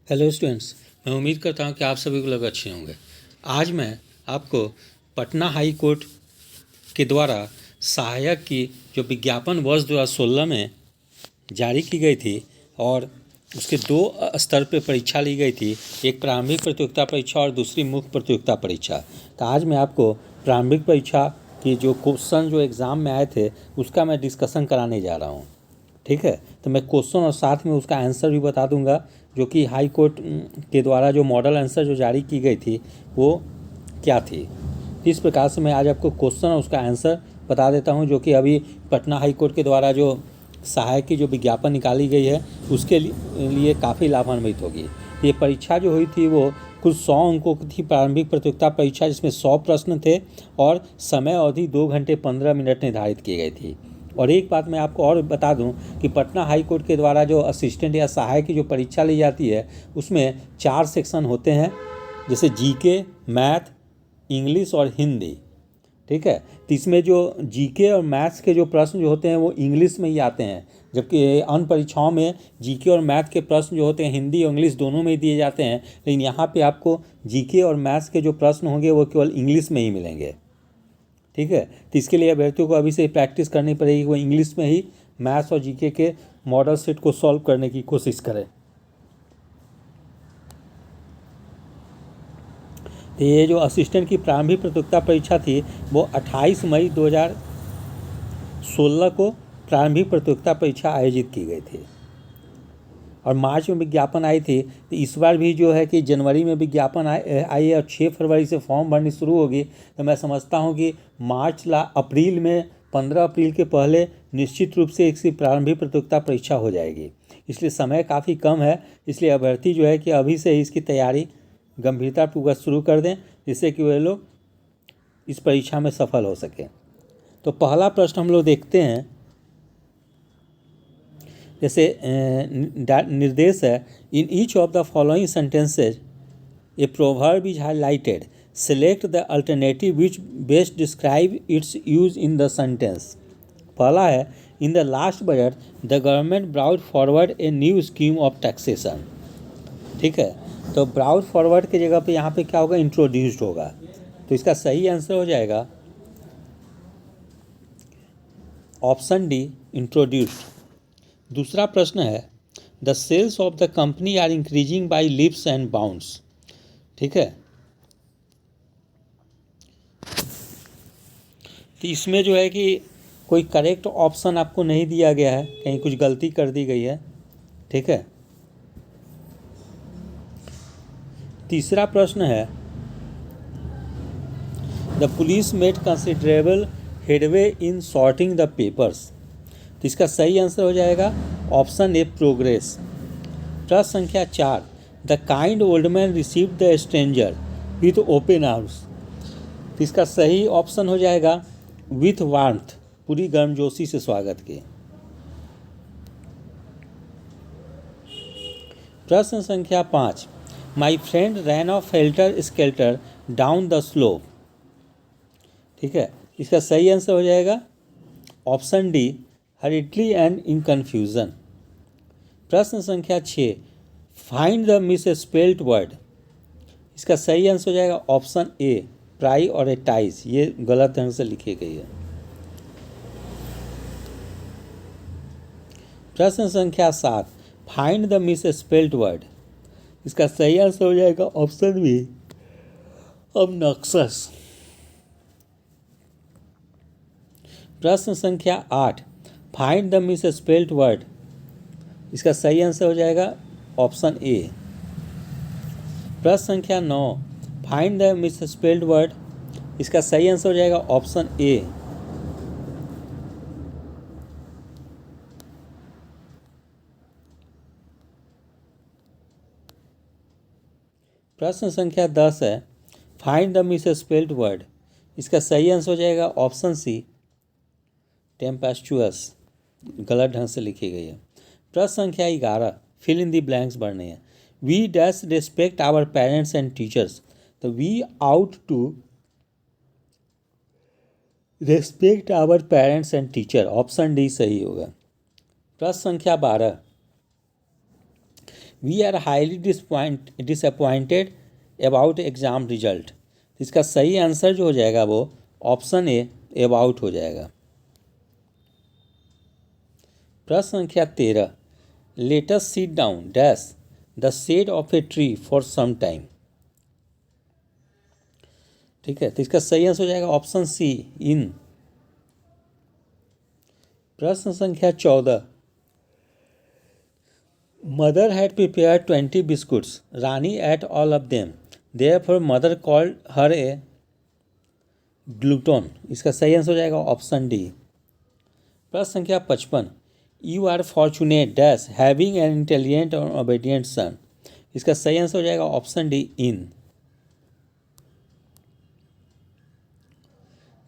Hello students, मैं उम्मीद करता हूँ कि आप सभी को लोग अच्छे होंगे। आज मैं आपको पटना हाई कोर्ट के द्वारा सहायक की जो विज्ञापन वर्ष 2016 में जारी की गई थी और उसके दो स्तर पर परीक्षा ली गई थी, एक प्रारंभिक प्रतियोगिता परीक्षा और दूसरी मुख्य प्रतियोगिता परीक्षा। तो आज मैं आपको प्रारंभिक परीक्षा की जो क्वेश्चन जो एग्ज़ाम में आए थे उसका मैं डिस्कशन कराने जा रहा हूँ। ठीक है, तो मैं क्वेश्चन और साथ में उसका आंसर भी बता दूंगा, जो कि हाई कोर्ट के द्वारा जो मॉडल आंसर जो जारी की गई थी वो क्या थी। इस प्रकार से मैं आज आपको क्वेश्चन और उसका आंसर बता देता हूं, जो कि अभी पटना हाई कोर्ट के द्वारा जो सहायक की जो विज्ञापन निकाली गई है उसके लिए काफ़ी लाभान्वित होगी। ये परीक्षा जो हुई थी वो कुल 100 अंकों की थी, प्रारंभिक प्रतियोगिता परीक्षा, जिसमें 100 प्रश्न थे और समय अवधि 2 घंटे 15 मिनट निर्धारित की गई थी। और एक बात मैं आपको और बता दूं कि पटना हाई कोर्ट के द्वारा जो असिस्टेंट या सहायक की जो परीक्षा ली जाती है उसमें 4 सेक्शन होते हैं, जैसे जीके, मैथ, इंग्लिश और हिंदी। ठीक है, तो इसमें जो जीके और मैथ्स के जो प्रश्न जो होते हैं वो इंग्लिश में ही आते हैं, जबकि अन्य परीक्षाओं में जीके और मैथ के प्रश्न जो होते हैं हिंदी और इंग्लिश दोनों में ही दिए जाते हैं, लेकिन यहाँ पे आपको जीके और मैथ्स के जो प्रश्न होंगे वो केवल इंग्लिश में ही मिलेंगे। ठीक है, तो इसके लिए अभ्यर्थियों को अभी से प्रैक्टिस करनी पड़ेगी, वो इंग्लिश में ही मैथ्स और जीके के मॉडल सेट को सॉल्व करने की कोशिश करें। तो ये जो असिस्टेंट की प्रारंभिक प्रतियोगिता परीक्षा थी वो 28 मई 2016 को प्रारंभिक प्रतियोगिता परीक्षा आयोजित की गई थी और मार्च में विज्ञापन आई थी। तो इस बार भी जो है कि जनवरी में विज्ञापन आई है और 6 फरवरी से फॉर्म भरनी शुरू होगी। तो मैं समझता हूँ कि अप्रैल में 15 अप्रैल के पहले निश्चित रूप से इसकी प्रारंभिक प्रतियोगिता परीक्षा हो जाएगी, इसलिए समय काफ़ी कम है। इसलिए अभ्यर्थी जो है कि अभी से ही इसकी तैयारी गंभीरतापूर्वक शुरू कर दें, जिससे कि वे लोग इस परीक्षा में सफल हो सकें। तो पहला प्रश्न हम लोग देखते हैं, जैसे निर्देश है, in each of the following sentences A proverb is highlighted, select the alternative which best describe it's use in the sentence. पहला है, in the last budget the government brought forward a new scheme of taxation. ठीक है, तो brought forward की जगह पे यहाँ पे क्या होगा, इंट्रोड्यूस्ड होगा। तो इसका सही आंसर हो जाएगा ऑप्शन डी, इंट्रोड्यूस्ड। दूसरा प्रश्न है, the sales of the company are increasing by leaps and bounds. ठीक है, तो इसमें जो है कि कोई करेक्ट ऑप्शन आपको नहीं दिया गया है, कहीं कुछ गलती कर दी गई है। ठीक है, तीसरा प्रश्न है, the police made considerable headway in sorting the papers. तो इसका सही आंसर हो जाएगा ऑप्शन ए, प्रोग्रेस। प्रश्न संख्या 4, the kind old man received the stranger with open arms. तो इसका सही ऑप्शन हो जाएगा विथ वार्मथ, पूरी गर्मजोशी से स्वागत के। प्रश्न संख्या 5, my friend ran off helter skelter down the slope. ठीक है, इसका सही आंसर हो जाएगा option D, hurriedly and in confusion. प्रश्न संख्या 6, find the misspelled word. इसका सही आंसर हो जाएगा ऑप्शन ए, प्रायोरिटाइज। ये गलत ढंग से लिखी गई है। प्रश्न संख्या 7, find the misspelled word. इसका सही आंसर हो जाएगा ऑप्शन बी, ऑब्नॉक्सियस। प्रश्न संख्या 8, find the misspelled word. इसका सही आंसर हो जाएगा ऑप्शन ए। प्रश्न संख्या 9, find the misspelled word. इसका सही आंसर हो जाएगा ऑप्शन ए। प्रश्न संख्या 10 है, find the misspelled word. इसका सही आंसर हो जाएगा ऑप्शन सी, टेम्पेस्चुअस। गलत ढंग से लिखी गई है। प्रश्न संख्या 11, फिल इन दी ब्लैंक्स भरने हैं। We dash respect our parents and teachers. तो we ought to respect our parents and teacher, option D सही होगा। प्रश्न संख्या 12, we are highly disappointed about exam result. इसका सही आंसर जो हो जाएगा वो ऑप्शन ए अबाउट हो जाएगा। प्रश्न संख्या 13, let us sit down dash the shade of a tree for some time. ठीक है, तो इसका सही आंसर हो जाएगा ऑप्शन सी इन। प्रश्न संख्या 14, mother had prepare 20 biscuits, Rani at all of them, therefore mother called her A gluten. इसका सही आंसर हो जाएगा ऑप्शन डी। प्रश्न संख्या 55, you are fortunate dash having an intelligent और ओबेडिएंट सन। इसका सही आंसर हो जाएगा ऑप्शन डी इन।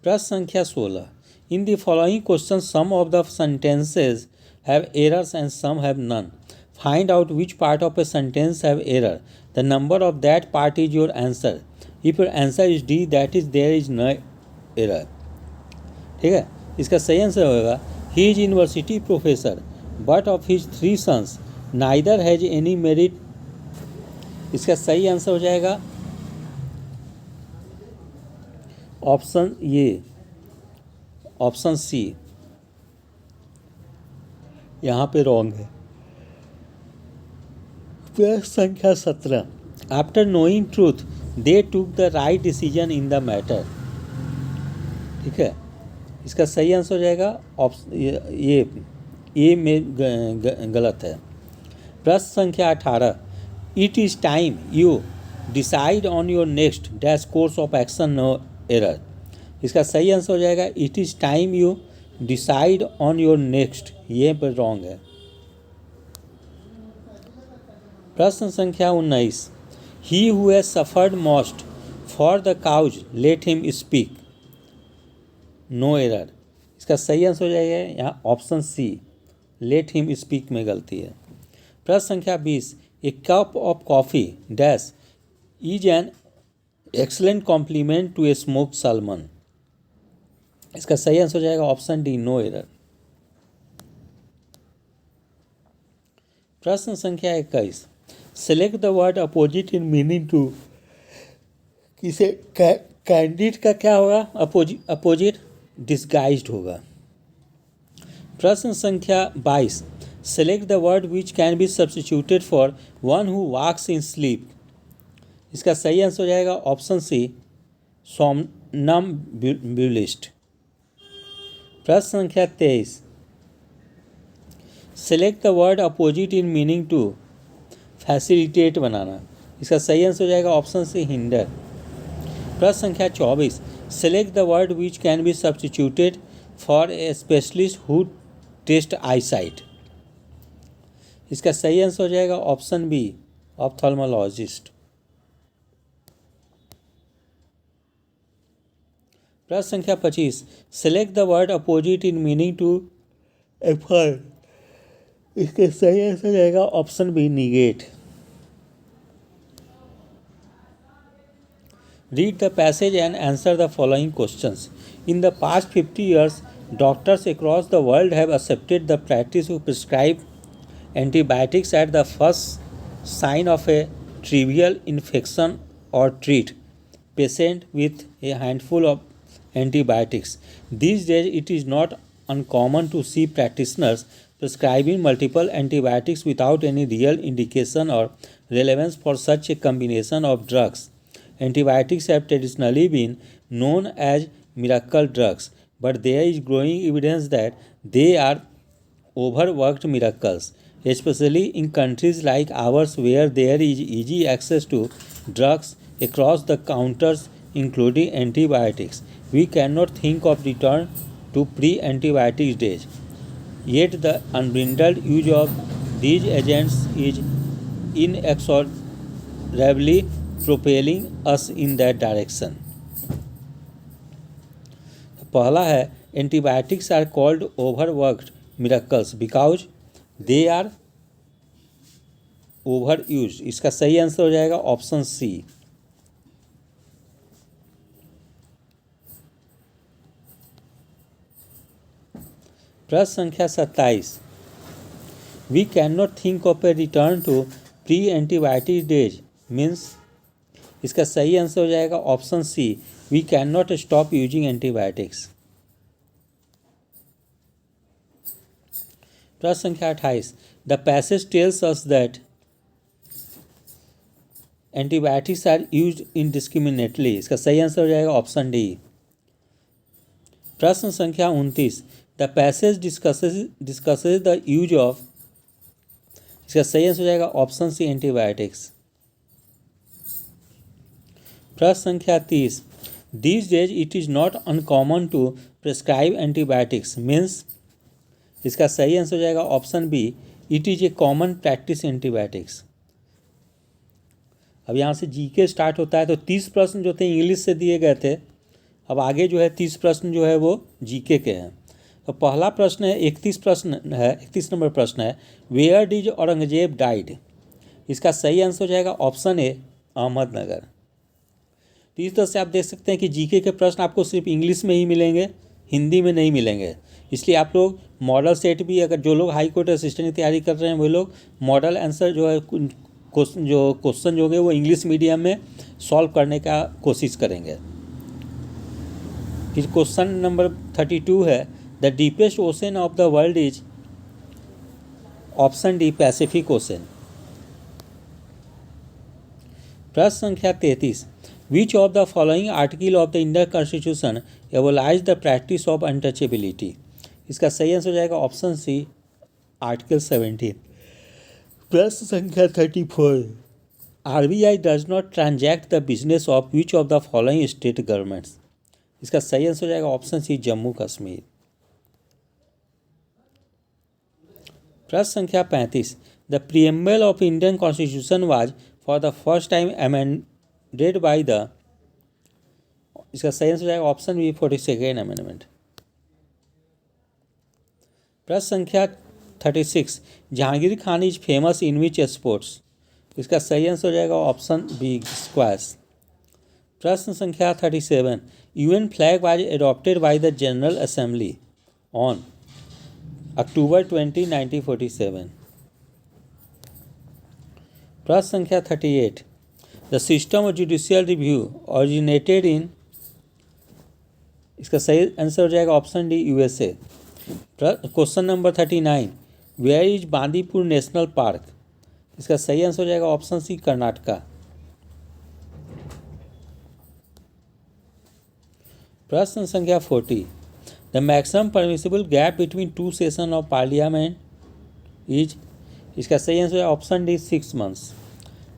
प्रश्न संख्या 16, in the following question some of the sentences have errors and some have none, find out which part of a sentence have error, the number of that part is your answer, if your answer is D that is there is no error. ठीक है, इसका सही answer होगा he is university professor but of his 3 sons neither has any merit. इसका सही answer हो जाएगा option ये, ऑप्शन सी यहाँ पे रॉन्ग है। प्रश्न संख्या 17, after knowing truth they took the right decision in the matter. ठीक है, इसका सही आंसर हो जाएगा ऑप्शन ये में गलत है। प्रश्न संख्या 18, it is time you decide on your next dash course of action no error. इसका सही आंसर हो जाएगा it is time you decide on your next, ये पर रॉन्ग है। प्रश्न संख्या 19, he who has suffered most for the cause let him speak, no error. इसका सही आंसर हो जाएगा यहाँ option C let him speak में गलती है। प्रश्न संख्या 20, a cup of coffee dash is an excellent complement to a smoked salmon. इसका सही आंसर हो जाएगा ऑप्शन डी नो एरर। प्रश्न संख्या 21, select the word opposite in meaning to. किसे कैंडिड का क्या होगा अपोजिट डिस्गाइज्ड होगा। प्रश्न संख्या 22, select the word which can be substituted for one who walks in sleep. इसका सही आंसर हो जाएगा ऑप्शन सी सोमनम्बुलिस्ट। प्रश्न संख्या 23, select the word opposite in meaning to facilitate बनाना। इसका सही आंसर हो जाएगा ऑप्शन सी हिंडर। प्रश्न संख्या 24, select the word which can be substituted for a specialist who test eyesight. इसका सही आंसर हो जाएगा ऑप्शन बी ऑप्थेल्मोलॉजिस्ट। प्रश्न संख्या 25, select the word opposite in meaning to effort. इसके सही आंसर जाएगा option B negate. Read the passage and answer the following questions. In the past 50 years, doctors across the world have accepted the practice to prescribe antibiotics at the first sign of a trivial infection or treat patient with a handful of antibiotics. These days, it is not uncommon to see practitioners prescribing multiple antibiotics without any real indication or relevance for such a combination of drugs. Antibiotics have traditionally been known as miracle drugs, but there is growing evidence that they are overworked miracles, especially in countries like ours where there is easy access to drugs across the counters, including antibiotics. We cannot think of return to pre-antibiotics days. Yet the unbridled use of these agents is inexorably propelling us in that direction. पहला है antibiotics are called overworked miracles because they are over use. इसका सही answer हो जाएगा option सी। प्रश्न संख्या 27, we cannot think of a return to pre antibiotic days means इसका सही आंसर हो जाएगा option C, we cannot stop using antibiotics. प्रश्न संख्या 28, the passage tells us that antibiotics are used indiscriminately. इसका सही आंसर हो जाएगा ऑप्शन डी। प्रश्न संख्या 29, the passage discusses the use of. इसका सही आंसर हो जाएगा ऑप्शन सी, एंटीबायोटिक्स। प्रश्न संख्या 30, these days it is not uncommon to prescribe antibiotics means. इसका सही आंसर हो जाएगा option B, it is a common practice antibiotics. अब यहाँ से जीके स्टार्ट होता है, तो 30 प्रश्न जो थे इंग्लिश से दिए गए थे, अब आगे जो है 30 प्रश्न जो है वो जीके के हैं। तो पहला प्रश्न है 31 नंबर प्रश्न है, वेयर डिड औरंगजेब डाइड। इसका सही आंसर हो जाएगा ऑप्शन ए, अहमदनगर। तो इस तरह से आप देख सकते हैं कि जीके के प्रश्न आपको सिर्फ इंग्लिश में ही मिलेंगे, हिंदी में नहीं मिलेंगे। इसलिए आप लोग मॉडल सेट भी, अगर जो लोग हाई कोर्ट असिस्टेंट की तैयारी कर रहे हैं वो लोग मॉडल आंसर जो है क्वेश्चन जो है वो इंग्लिश मीडियम में सॉल्व करने का कोशिश करेंगे। फिर क्वेश्चन नंबर 32 है, the deepest ocean of the world is. Option D, Pacific Ocean. प्रश्न संख्या 33, which of the following article of the Indian constitution abolish the practice of untouchability. इसका सही आंसर हो जाएगा ऑप्शन सी, आर्टिकल 17। प्रश्न संख्या 34, RBI does not transact the business of which of the following state governments. इसका सही आंसर हो जाएगा ऑप्शन सी, जम्मू कश्मीर। प्रश्न संख्या 35, the preamble of Indian constitution was for the first time amended by the. इसका सही आंसर हो जाएगा ऑप्शन बी, 42nd अमेंडमेंट। प्रश्न संख्या 36, Jahangir Khan is famous in which sports. इसका सही आंसर हो जाएगा ऑप्शन बी, स्क्वैश। प्रश्न संख्या 37, UN flag was adopted by the general assembly on October 20, 1947। प्रश्न संख्या 38, the system of judicial review originated in. इसका सही आंसर हो जाएगा option D, USA. Question number 39, where is Bandipur national park. इसका सही आंसर हो जाएगा ऑप्शन सी, कर्नाटका। प्रश्न संख्या 40, the maximum permissible gap between two session of parliament is. इसका सही आंसर है ऑप्शन डी, 6 months।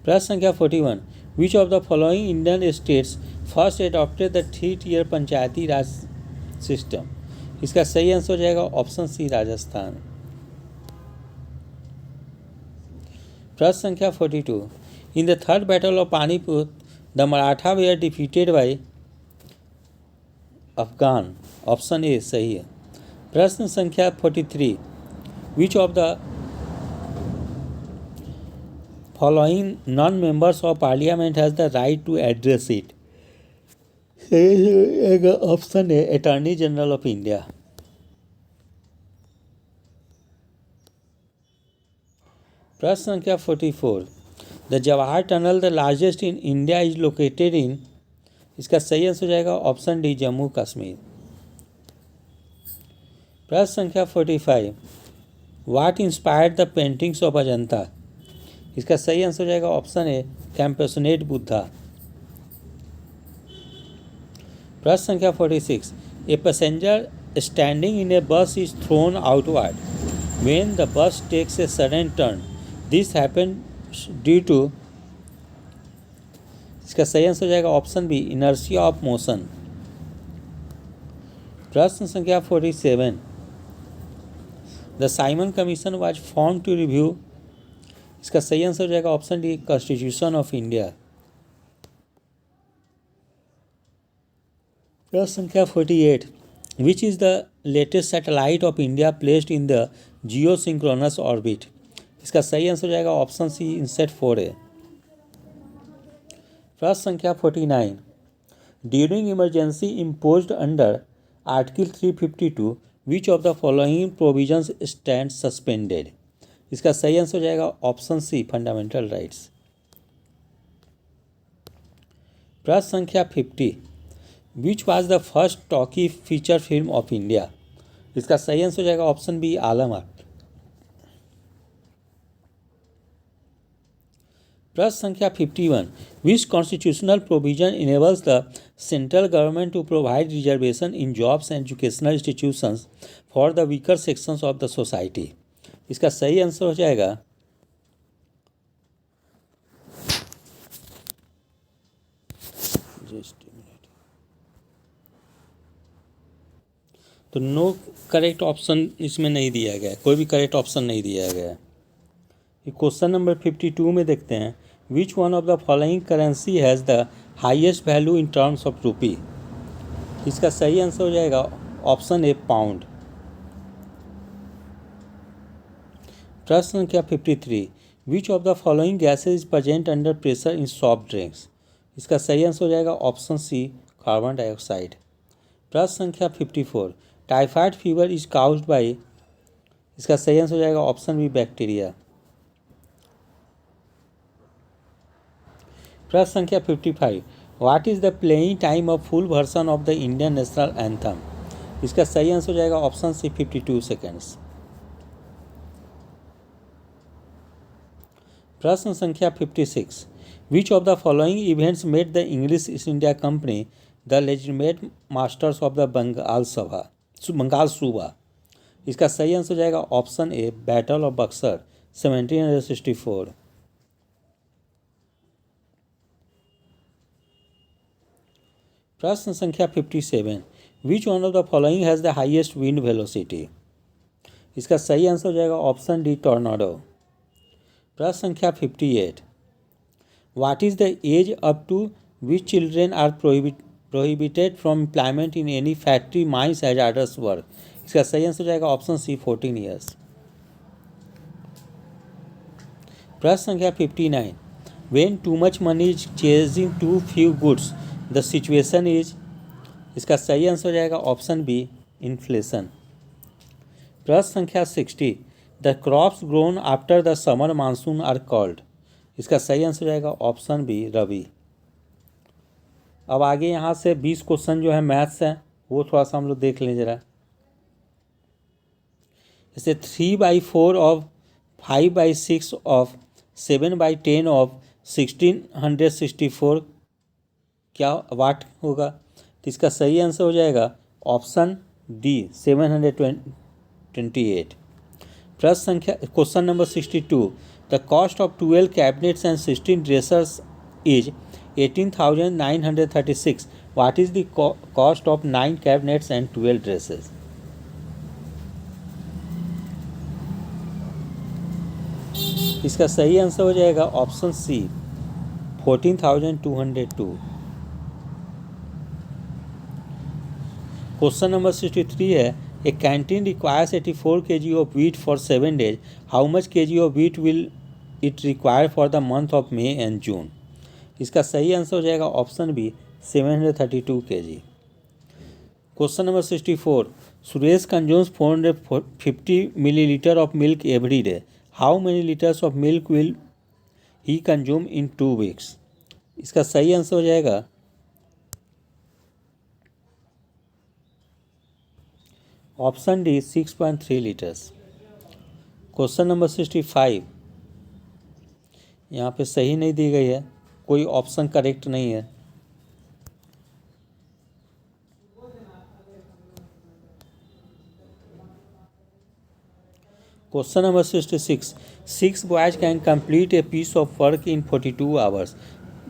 प्रश्न संख्या 41, विच of the following Indian states first adopted the 3-tier Panchayati Raj system. इसका सही आंसर हो जाएगा ऑप्शन सी, राजस्थान। प्रश्न संख्या 42, in the third battle of Panipat the Maratha were defeated by Afghan. Option A सही है। प्रश्न संख्या 43, which of the following non members of parliament has the right to address it. Option A, attorney general of India. प्रश्न संख्या 44, the Jawahar tunnel the largest in India is located in. इसका सही answer हो जाएगा ऑप्शन डी, जम्मू कश्मीर। प्रश्न संख्या 45, what inspired the paintings of Ajanta. इसका सही आंसर हो जाएगा ऑप्शन ए, कैंपेसनेट बुद्धा। प्रश्न संख्या 46, a passenger standing in a bus is thrown outward when the bus takes a sudden turn, this happen due to. इसका सही आंसर हो जाएगा option B, inertia of motion. प्रश्न संख्या 47, the Simon commission was form to review. इसका सही answer हो जाएगा option D, constitution of India. प्रश्न संख्या 48, which is the latest satellite of India placed in the geosynchronous orbit. इसका सही आंसर हो जाएगा ऑप्शन सी, इनसेट 4A। प्रश्न संख्या 49, during emergency imposed under article 352 which of the following provisions stand suspended. इसका सही आंसर हो जाएगा ऑप्शन सी फंडामेंटल राइट्स। प्रश्न संख्या 50, which was the first talkie feature film of India. इसका सही आंसर हो जाएगा ऑप्शन बी आलम आरा। प्रश्न संख्या 51, which constitutional provision enables the central government to provide reservation in jobs and educational institutions for the weaker sections of the society. इसका सही answer हो जाएगा तो नो करेक्ट ऑप्शन इसमें नहीं दिया गया है, कोई भी करेक्ट ऑप्शन नहीं दिया गया है। क्वेश्चन नंबर 52 में देखते हैं, विच one of the following currency has the highest value in terms of rupee. इसका सही आंसर हो जाएगा ऑप्शन ए पाउंड। प्रश्न संख्या 53, विच of the following gases is present under pressure in soft drinks. इसका सही आंसर हो जाएगा ऑप्शन सी कार्बन डाइऑक्साइड। प्रश्न संख्या 54, typhoid fever is caused bye. इसका सही आंसर हो जाएगा ऑप्शन बी बैक्टीरिया। प्रश्न संख्या 55, what is the playing time of full version of the Indian national anthem. इसका सही आंसर हो जाएगा ऑप्शन सी 52 सेकेंड्स। प्रश्न संख्या 56, which of the following events made the English East India company the legitimate masters of the Bengal सूबा। इसका सही answer हो जाएगा option A battle of Buxar 1764। प्रश्न संख्या 57, which one of the following has the highest wind velocity. इसका सही answer हो जाएगा ऑप्शन डी टॉर्नाडो। प्रश्न संख्या 58, what is the age up to which children are prohibited from employment in any factory mines hazardous work. इसका सही answer हो जाएगा ऑप्शन सी 14 ईयर्स। प्रश्न संख्या 59, when too much money is chasing too few goods the situation is. इसका सही answer हो जाएगा ऑप्शन बी इन्फ्लेशन। प्रश्न संख्या 60, the crops grown after the summer monsoon are called. इसका सही आंसर हो जाएगा ऑप्शन बी रबी। अब आगे यहाँ से 20 क्वेश्चन जो है मैथ्स हैं वो थोड़ा सा हम लोग देख लें जरा। जैसे 3/4 ऑफ 5/6 ऑफ 7/10 ऑफ 1664 क्या वाट होगा। तो इसका सही आंसर हो जाएगा ऑप्शन डी 728। प्रश्न संख्या question number 62, the cost of 12 cabinets and 16 dressers is 18,936। What is the cost of 9 cabinets and 12 dresses. इसका सही आंसर हो जाएगा ऑप्शन सी 14,202। क्वेश्चन नंबर 63 है, a canteen requires 84 kg of wheat for 7 days। How much kg of wheat will it require for the month of May and June. इसका सही answer हो जाएगा option B 732 kg। Question number 64, Suresh consumes 450 milliliter of milk every day. How many litres of milk will he consume in 2 weeks। इसका सही answer हो जाएगा option D 6.3 litres. Question number 65, यहाँ पे सही नहीं दी गई है, कोई ऑप्शन करेक्ट नहीं है। Question number 66, 6 boys can complete a piece of work in 42 hours।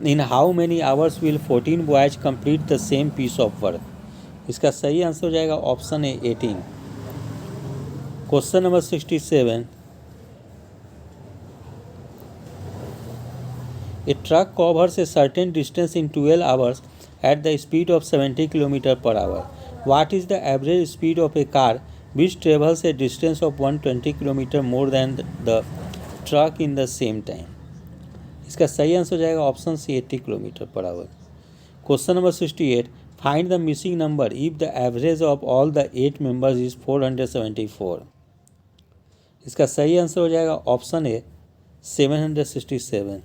In how many hours will 14 boys complete the same piece of work। इसका सही आंसर हो जाएगा option A 18। Question number 67, A truck covers a certain distance in 12 hours at the speed of 70 km/h। What is the average speed of a car which travels a distance of 120 km more than the truck in the same time। इसका सही answer हो जाएगा option C 80 km/h। Question number 68, find the missing number if the average of all the 8 members is 474। इसका सही answer हो जाएगा option ए 767।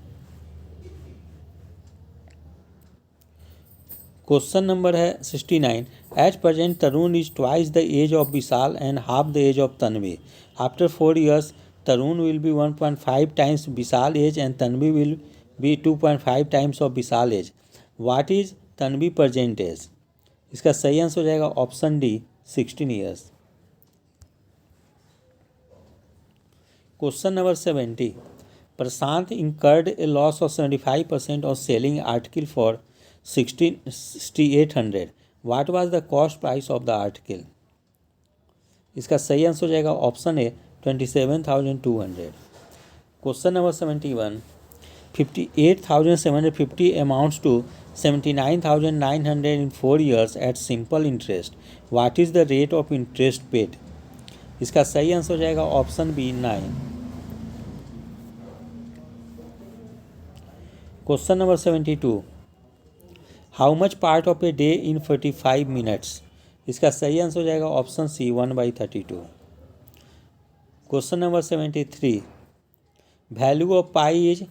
Question number है 69। At present Tarun is twice the age of Vishal and half the age of Tanvi. After 4 years Tarun will be 1.5 times Vishal age and Tanvi will be 2.5 times of Vishal age. What is Tanvi present age? इसका सही answer हो जाएगा option D 16 years। Question number 70। Prashant incurred a loss of 75% on selling article for 6,800। What was the cost price of the article? इसका सही answer हो जाएगा option A 27,200। Question number 71। 58,750 amounts to 79,900 in 4 years at simple interest। What is the rate of interest paid? इसका सही answer हो जाएगा option B 9। Question number 72। How much part of a day in 45 minutes? इसका सही answer हो जाएगा option C 1/32। Question number 73। Value of pi is?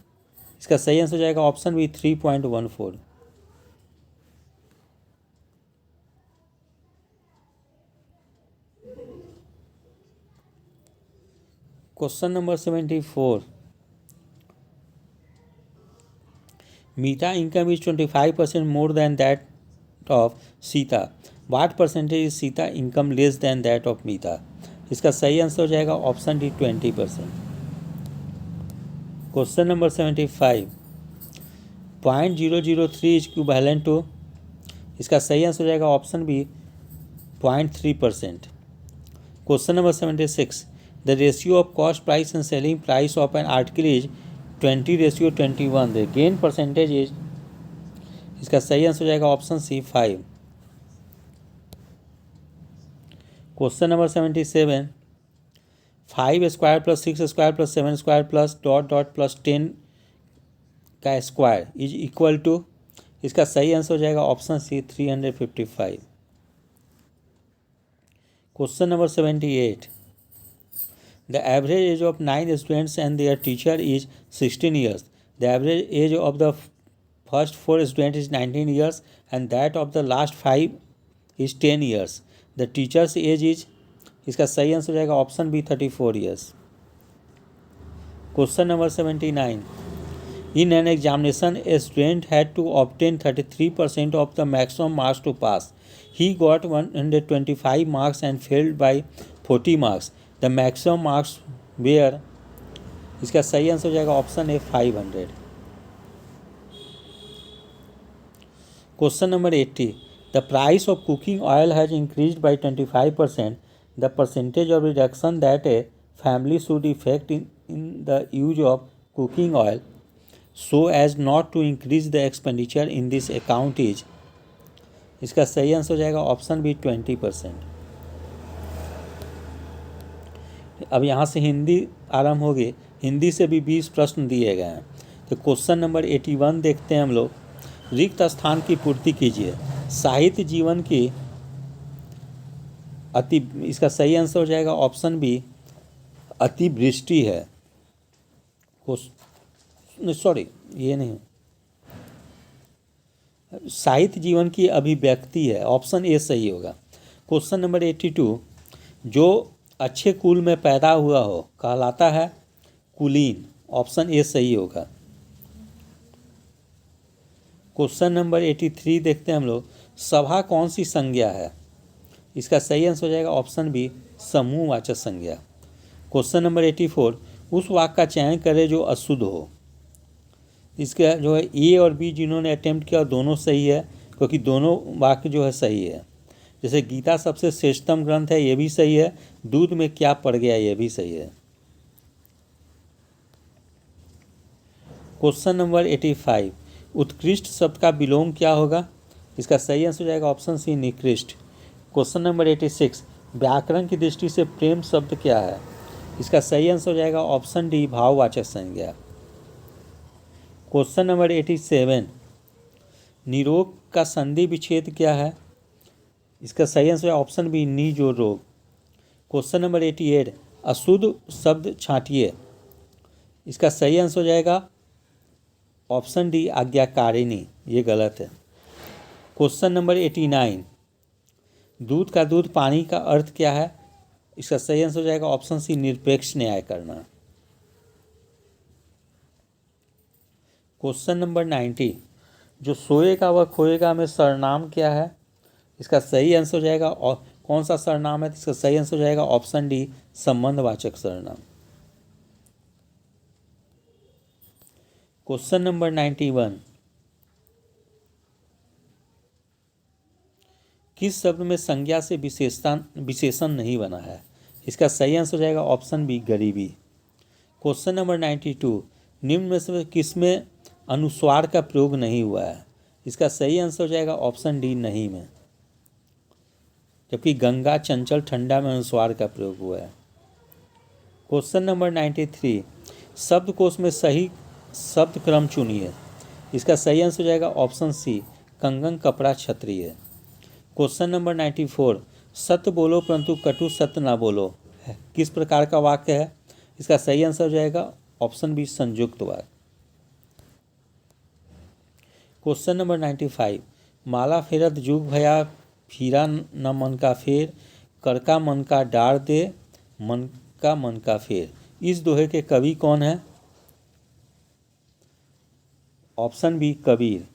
इसका सही आंसर हो जाएगा option B 3.14। Question number 74। Meeta income is 25% more than that of Sita. What percentage is Sita income less than that of Meeta? इसका सही आंसर हो जाएगा option D 20%। Question number 75। 0.003 is equivalent to? इसका सही आंसर हो जाएगा option B 0.3%। Question number 76। The ratio of cost price and selling price of an article is 20:21। The gain percentage is? इसका सही आंसर हो जाएगा option C 5। Question number 77। 5 square plus 6 square plus 7 square plus dot dot plus 10 का square is equal to? इसका सही answer हो जाएगा option C 355। Question number 78। The average age of 9 students and their teacher is 16 years. The average age of the first 4 students is 19 years and that of the last 5 is 10 years. The teacher's age is? इसका सही answer हो जाएगा option B 34 years। Question number 79। In an examination, a student had to obtain 33% of the maximum marks to pass. He got 125 marks and failed by 40 marks. The maximum marks were? इसका सही answer हो जाएगा option A 500। Question number 80। The price of cooking oil has increased by 25%। The percentage of reduction that a family should effect in the use of cooking oil so as not to increase the expenditure in this account is? इसका सही answer हो जाएगा option B 20%। अब यहाँ से हिंदी आरंभ हो गई। हिंदी से भी 20 प्रश्न दिए गए हैं। तो क्वेश्चन नंबर 81 देखते हैं हम लोग। रिक्त स्थान की पूर्ति कीजिए। साहित्य जीवन की इसका सही आंसर हो जाएगा ऑप्शन बी अतिवृष्टि है। सॉरी, ये नहीं, साहित्य जीवन की अभिव्यक्ति है। ऑप्शन ए सही होगा। Question number 82। जो अच्छे कुल में पैदा हुआ हो कहलाता है कुलीन। ऑप्शन ए सही होगा। क्वेश्चन नंबर 83 देखते हैं हम लोग। सभा कौन सी संज्ञा है? इसका सही आंसर हो जाएगा ऑप्शन बी समूहवाचक संज्ञा। Question number 84। उस वाक्य का चयन करें जो अशुद्ध हो। इसका जो है ए और बी जिन्होंने अटेम्प्ट किया दोनों सही है, क्योंकि दोनों वाक्य जो है सही है। जैसे गीता सबसे श्रेष्ठतम ग्रंथ है, ये भी सही है। दूध में क्या पड़ गया, ये भी सही है। Question number 85। उत्कृष्ट शब्द का विलोम क्या होगा? इसका सही आंसर हो जाएगा ऑप्शन सी निकृष्ट। Question number 86। व्याकरण की दृष्टि से प्रेम शब्द क्या है? इसका सही आंसर हो जाएगा ऑप्शन डी भाववाचक संज्ञा। Question number 87। निरोग का संधि विच्छेद क्या है? इसका सही आंसर है ऑप्शन बी नी जो रोग। Question number 88। अशुद्ध शब्द छांटिए। इसका सही आंसर हो जाएगा ऑप्शन डी आज्ञाकारिणी, ये गलत है। क्वेश्चन नंबर 89, दूध का दूध पानी का अर्थ क्या है? इसका सही आंसर हो जाएगा ऑप्शन सी निरपेक्ष न्याय करना। क्वेश्चन नंबर 90, जो सोएगा वह खोएगा में सरनाम क्या है? इसका सही आंसर हो जाएगा, और कौन सा सरनाम है? इसका सही आंसर हो जाएगा ऑप्शन डी संबंधवाचक सरनाम। क्वेश्चन नंबर 91, किस शब्द में संज्ञा से विशेषण नहीं बना है? इसका सही आंसर हो जाएगा ऑप्शन बी गरीबी। क्वेश्चन नंबर 92, निम्न में से किस में अनुस्वार का प्रयोग नहीं हुआ है? इसका सही आंसर हो जाएगा ऑप्शन डी नहीं में, जबकि गंगा, चंचल, ठंडा में अनुस्वार का प्रयोग हुआ है। क्वेश्चन नंबर 93, शब्दकोश में सही शब्द क्रम चुनिए। इसका सही आंसर हो जाएगा ऑप्शन सी कंगन, कपड़ा, क्षत्रिय। क्वेश्चन नंबर 94, सत्य बोलो परंतु कटु सत्य ना बोलो है किस प्रकार का वाक्य है? इसका सही आंसर हो जाएगा ऑप्शन बी संयुक्त वाक्य। क्वेश्चन नंबर 95, माला फेरत जुग भया फीरा न मन का फेर, कर का मन का डार दे मन का फेर। इस दोहे के कवि कौन है? Option B Kabir.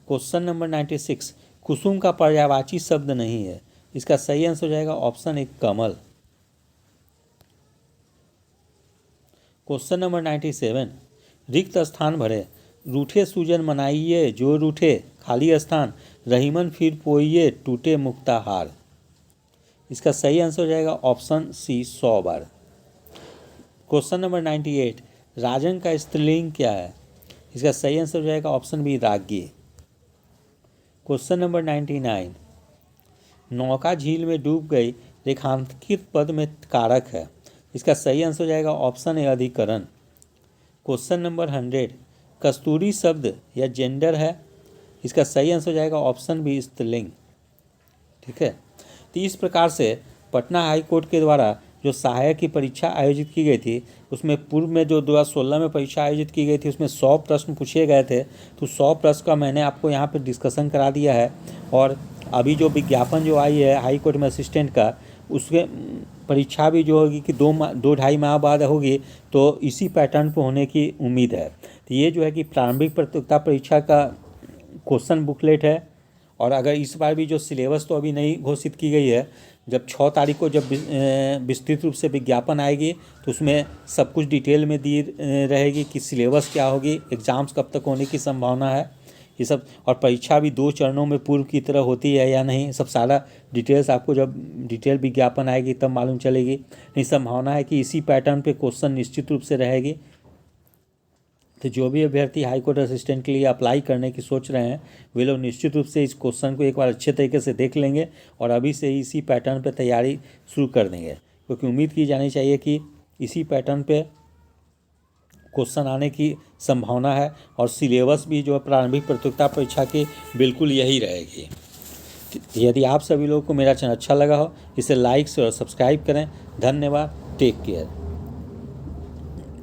Question number 96, कुसुम का पर्यायवाची शब्द नहीं है। इसका सही आंसर हो जाएगा ऑप्शन ए कमल। क्वेश्चन नंबर 97, रिक्त स्थान भरे, रूठे सूजन मनाइए जो रूठे, खाली स्थान रहीमन फिर पोइए टूटे मुक्ता हार। इसका सही आंसर हो जाएगा ऑप्शन सी 100 बार। क्वेश्चन नंबर 98, राजन का स्त्रीलिंग क्या है? इसका सही आंसर हो जाएगा ऑप्शन बी राज्ञी। क्वेश्चन नंबर 99, नौका झील में डूब गई रेखांकित पद में कारक है। इसका सही आंसर हो जाएगा ऑप्शन ए अधिकरण। क्वेश्चन नंबर 100, कस्तूरी शब्द या जेंडर है? इसका सही आंसर हो जाएगा ऑप्शन बी स्त्रीलिंग। ठीक है, तो इस प्रकार से पटना हाई कोर्ट के द्वारा जो सहायक की परीक्षा आयोजित की गई थी, उसमें पूर्व में जो 2016 में परीक्षा आयोजित की गई थी उसमें 100 प्रश्न पूछे गए थे। तो 100 प्रश्न का मैंने आपको यहाँ पे डिस्कशन करा दिया है। और अभी जो विज्ञापन जो आई है हाई कोर्ट में असिस्टेंट का, उसके परीक्षा भी जो होगी कि 2-2.5 माह बाद होगी, तो इसी पैटर्न पर होने की उम्मीद है। तो ये जो है कि प्रारंभिक प्रतियोगिता परीक्षा का क्वेश्चन बुकलेट है। और अगर इस बार भी जो सिलेबस तो अभी नहीं घोषित की गई है, जब 6 तारीख को जब विस्तृत रूप से विज्ञापन आएगी तो उसमें सब कुछ डिटेल में दी रहेगी कि सिलेबस क्या होगी, एग्ज़ाम्स कब तक होने की संभावना है, ये सब। और परीक्षा भी 2 चरणों में पूर्व की तरह होती है या नहीं, सब सारा डिटेल्स आपको जब डिटेल विज्ञापन आएगी तब मालूम चलेगी। नहीं, संभावना है कि इसी पैटर्न पे क्वेश्चन निश्चित रूप से रहेगी। तो जो भी अभ्यर्थी हाई कोर्ट असिस्टेंट के लिए अप्लाई करने की सोच रहे हैं, वे लोग निश्चित रूप से इस क्वेश्चन को एक बार अच्छे तरीके से देख लेंगे और अभी से ही इसी पैटर्न पे तैयारी शुरू कर देंगे, क्योंकि उम्मीद की जानी चाहिए कि इसी पैटर्न पे क्वेश्चन आने की संभावना है। और सिलेबस भी जो है प्रारंभिक प्रतियोगिता परीक्षा की बिल्कुल यही रहेगी। यदि आप सभी लोगों को मेरा चैनल अच्छा लगा हो, इसे लाइक और सब्सक्राइब करें। धन्यवाद। Take care.